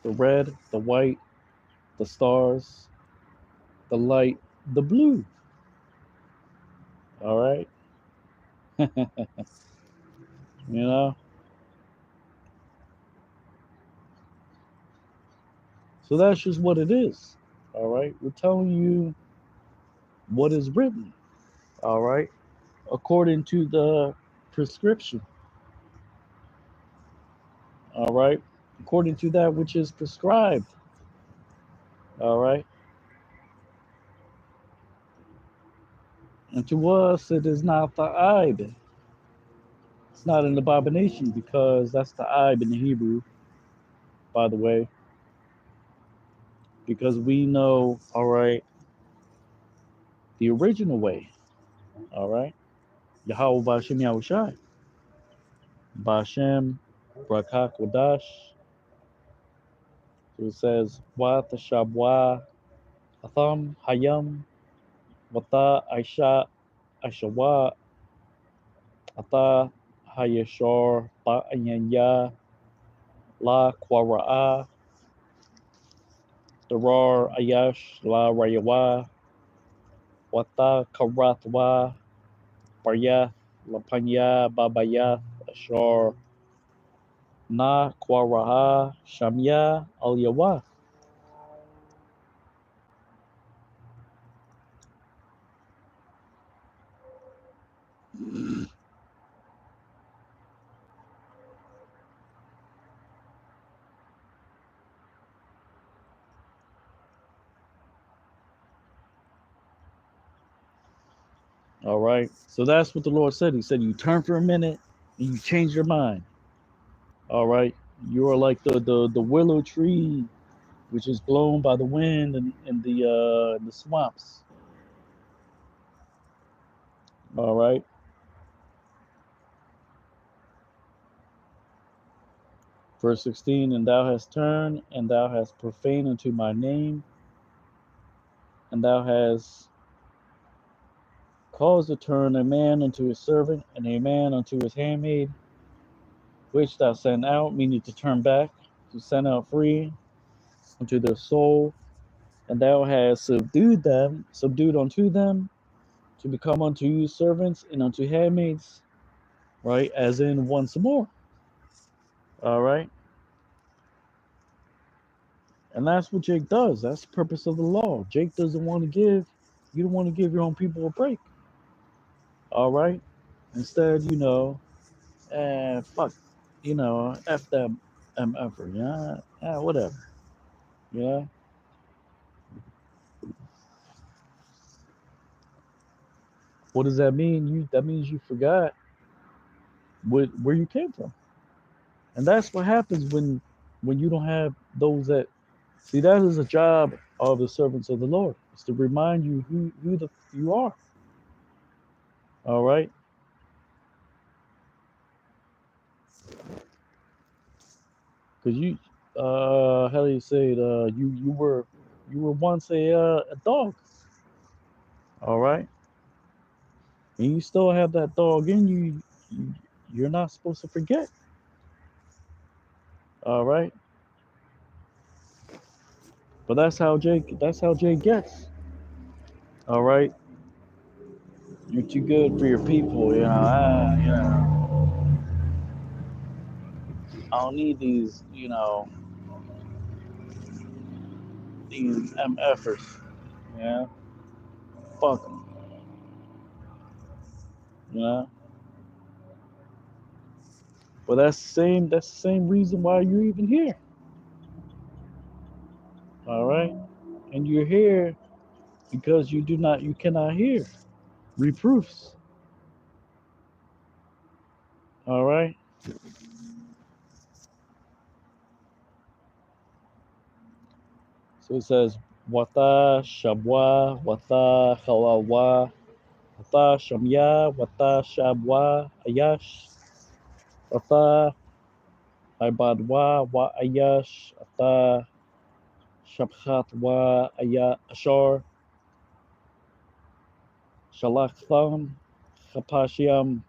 The red, the white, the stars, the light, the blue. All right. You know. So that's just what it is. All right. We're telling you what is written. All right. According to the prescription. All right. According to that which is prescribed. All right. And to us, it is not the Ib. It's not an abomination because that's the Ib in the Hebrew, by the way, because we know, all right, the original way, all right, Yahweh Bashem Yahushai, Bashem Brakak Wadash. So it says, Wa Tashabwa Atham Hayam Wata Aisha Aishawa Ata Hayashor Ta'anyanya La Kwara'a Darar Ayash La Rayawa Wata Karatwa Baryath Lapanya Babayath Ashar Na Kwaraha Shamya Al Yawa. All right. So that's what the Lord said. He said, you turn for a minute and you change your mind. All right. You are like the willow tree, which is blown by the wind in the swamps. All right. Verse 16, and thou hast turned, and thou hast profaned unto my name, and thou hast caused to turn a man unto his servant, and a man unto his handmaid, which thou sent out, meaning to turn back, to send out free unto their soul, and thou hast subdued unto them, to become unto you servants and unto handmaids, right? As in once more. All right. And that's what Jake does. That's the purpose of the law. Jake doesn't want to give, you don't want to give your own people a break. All right. Instead, fuck, F them effort, yeah, whatever. Yeah. What does that mean? That means you forgot where you came from. And that's what happens when you don't have those that see. That is a job of the servants of the Lord. It's to remind you who you are. All right. Because how do you say it? You were. You were once a dog. All right, and you still have that dog in you. you you're not supposed to forget. All right, but that's how Jake gets. All right, you're too good for your people. I don't need these. These MFers. Yeah, fuck them. You know, but that's the same reason why you're even here. All right, and you're here because you cannot hear reproofs. All right. So it says wata shabwa wata hawawa wata shamya wata shabwa ayash wata ibadwa wa ayash wata shabhat wa aya ashar shalachtham kapashiam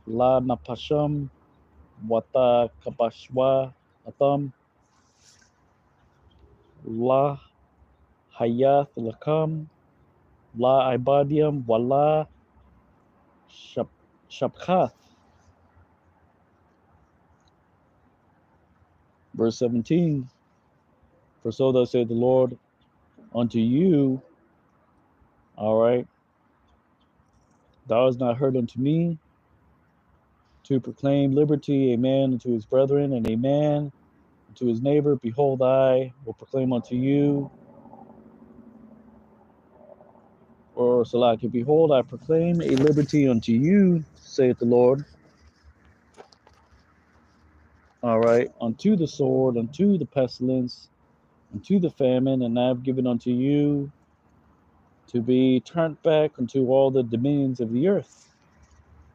la napasham wata kabashwa atam la hayath lakam la ibadium wala shab shabchath. Verse 17. For so thus saith the Lord unto you, all right, thou hast not heard unto me to proclaim liberty, a man unto his brethren, and a man unto his neighbor. Behold, I will proclaim unto you, or Salaki, behold, I proclaim a liberty unto you, saith the Lord, all right, unto the sword, unto the pestilence, unto the famine, and I have given unto you to be turned back unto all the dominions of the earth.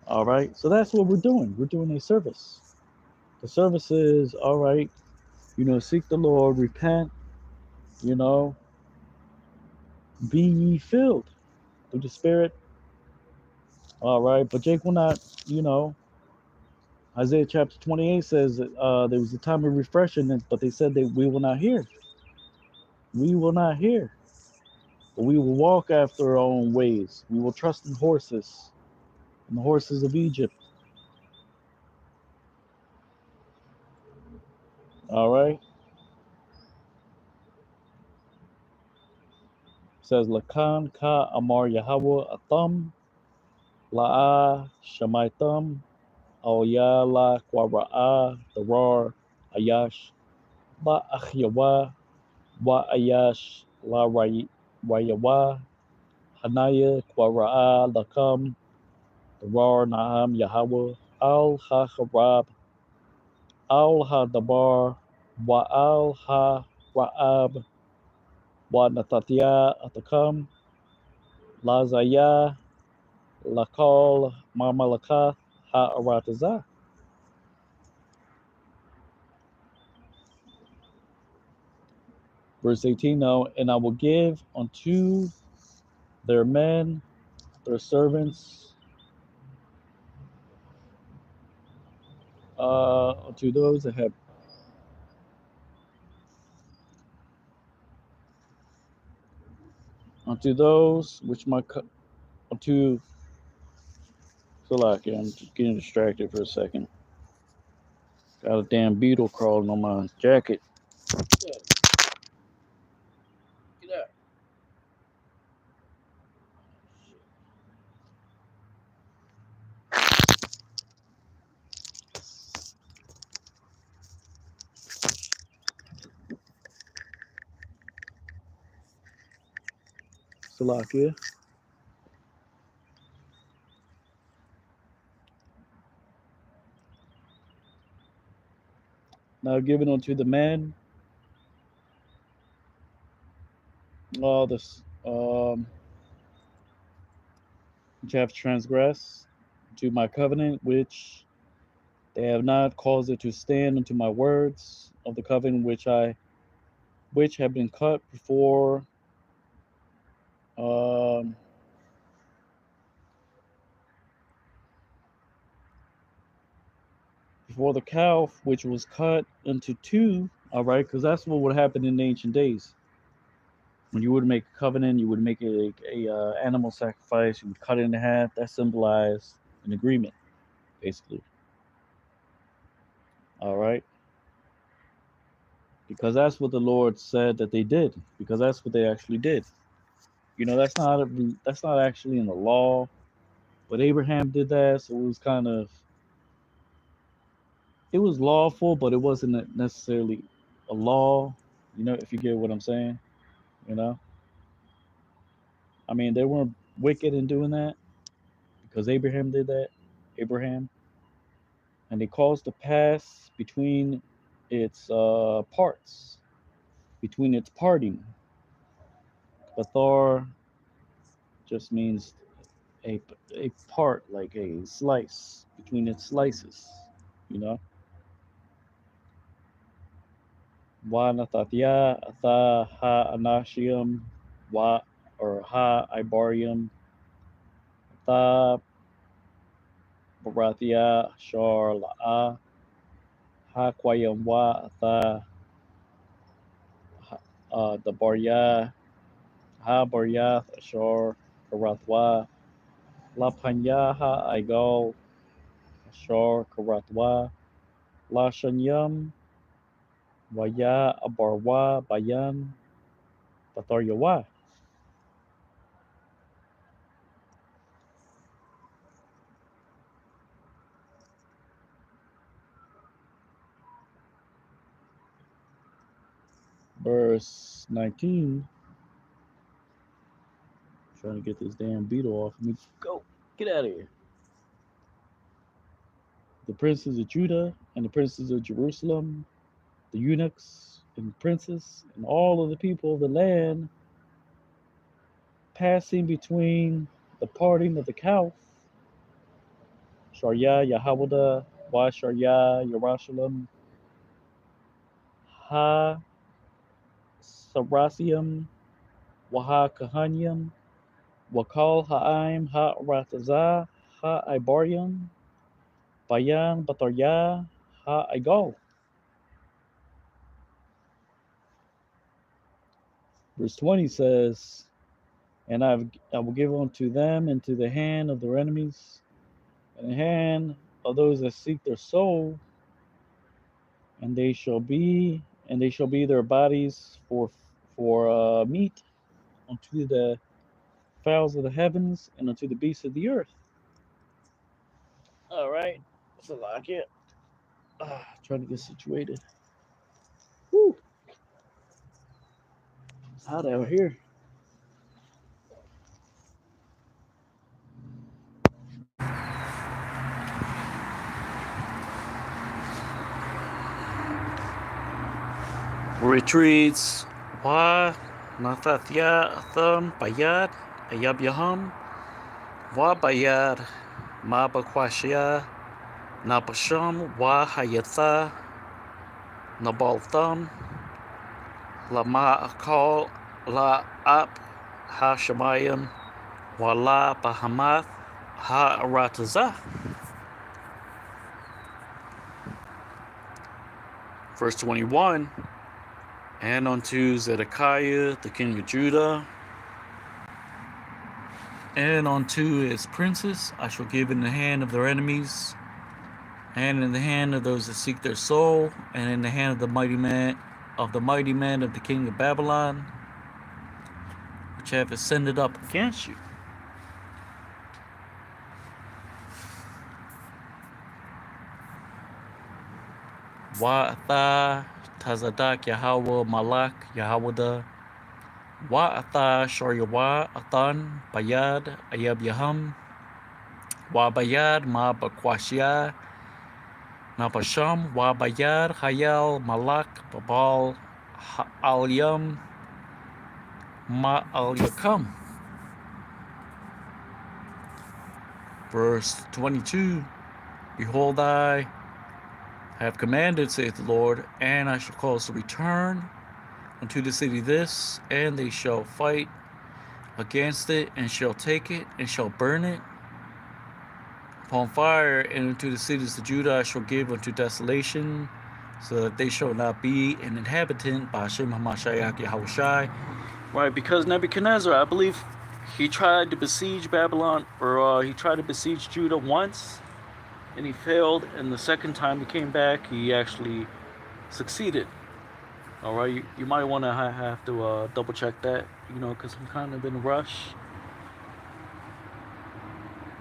All right, so that's what we're doing. We're doing a service. The service is, all right, seek the Lord, repent, you know, be ye filled through the Spirit. All right, but Jake will not, you know, Isaiah chapter 28 says there was a time of refreshing, but they said that we will not hear. We will not hear. But we will walk after our own ways. We will trust in horses, and the horses of Egypt. All right. It says, Lakan ka amar Yahweh atam la'a shamaitam Aoya la Kwara'a Darar Ayash La Achyawa Wa Ayash La Rayawa Hanaya Kwara'a Lakam Darar Naam Yahweh Al Ha-Harab Al Ha-Dabar Wa Al Ha-Ra'ab Wa Natatya Atakam La Zaya Lakal Mamalakath Ha-Aratazah. Verse 18 now, and I will give unto their men, their servants, unto those that have, unto those which unto, so like, I'm just getting distracted for a second. Got a damn beetle crawling on my jacket. Get out. Salakia. Now given unto the men all this which have transgressed to my covenant, which they have not caused it to stand unto my words of the covenant which I which have been cut before before the calf, which was cut into two. All right, because that's what would happen in the ancient days. When you would make a covenant, you would make a animal sacrifice. You would cut it in half. That symbolized an agreement, basically. All right, because that's what the Lord said that they did. Because that's what they actually did. That's not actually in the law, but Abraham did that, so it was kind of it was lawful, but it wasn't necessarily a law. If you get what I'm saying. You know, I mean, they weren't wicked in doing that because Abraham did that. Abraham, and they caused the pass between its parts, between its parting. Bathar just means a part, like a slice between its slices. You know, wa natatya atha ha anashium wa or ha ibarium atha barathia shar la'a ha quayam wa atha the barya ha baryath ashar karathwa la panya ha igal ashar karathwa la shanyam waya abarwa bayan bataryawa. Verse 19. Trying to get this damn beetle off me. Go. Get out of here. The princes of Judah and the princes of Jerusalem, the eunuchs and princes, and all of the people of the land passing between the parting of the calf, Sharia Yahawada, Wa Sharia Yerushalayim, Ha Sarasium, Waha Kahanyam, Wakal Ha'im Ha Ratazah, Ha Ibarium, Bayan Batarya, Ha Igal. Verse 20 says, and I will give unto them into the hand of their enemies, and the hand of those that seek their soul, and they shall be their bodies for meat unto the fowls of the heavens and unto the beasts of the earth. All right, so like it. Trying to get situated. Woo, it's hot out here. Retreats. Wa Nathathya Thum Bayad Ayab Yaham Wa Bayad Mabakwashia Nabasham Wa Hayatha Nabal Thum Lama Akal La Ap Ha Shemayim Wa La Bahamath Ha Aratazah. Verse 21. And unto Zedekiah the king of Judah, and unto his princes I shall give in the hand of their enemies, and in the hand of those that seek their soul, and in the hand of the mighty man of the king of Babylon, which have ascended up against you. Wa'atha Tazadak Yahweh Malak Yahweh Wa'atha Shoryawa Athan Bayad Ayab Yaham Wa Bayad Ma Bakwashia Nabasham Wa Bayad Hayal Malak Babal Alyam Ma Al Yakam. Verse 22. Behold, I have commanded, saith the Lord, and I shall cause to return unto the city this, and they shall fight against it, and shall take it, and shall burn it upon fire, and unto the cities of Judah I shall give unto desolation, so that they shall not be an inhabitant, by Hashem HaMashiach Yahushai. Right, because Nebuchadnezzar, I believe he tried to besiege Babylon, or he tried to besiege Judah once, and he failed, and the second time he came back, he actually succeeded. All right, you might want to have to double check that, because I'm kind of in a rush.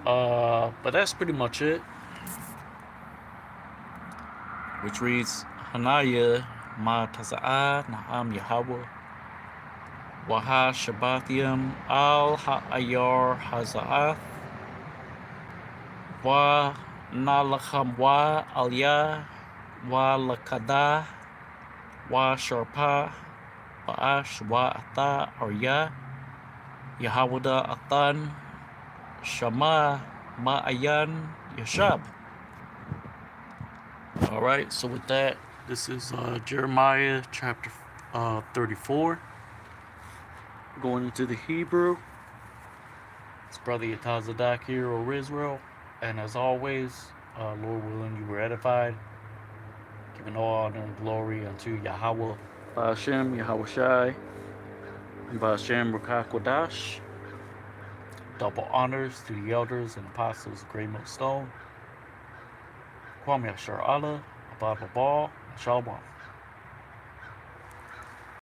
But that's pretty much it. Which reads, Hanaya ma taza'a na'am Yahweh waha Shabbathiam al ha'ayar haza'ath wa nalacham wa aliyah wa lakada wa sharpa wa ash wa ata arya Yahawada atan shama ma'ayan yashab. All right, so with that, this is Jeremiah chapter 34. Going into the Hebrew. It's Brother Yatazadak here, or Israel. And as always, Lord willing, you were edified. Giving all honor and glory unto Yahweh, Hashem, Yahushai, and Hashem, Rukakwadash. Double honors to the elders and apostles of Great Millstone. Kwame Yashar Allah, Abba Ball, and Shalom.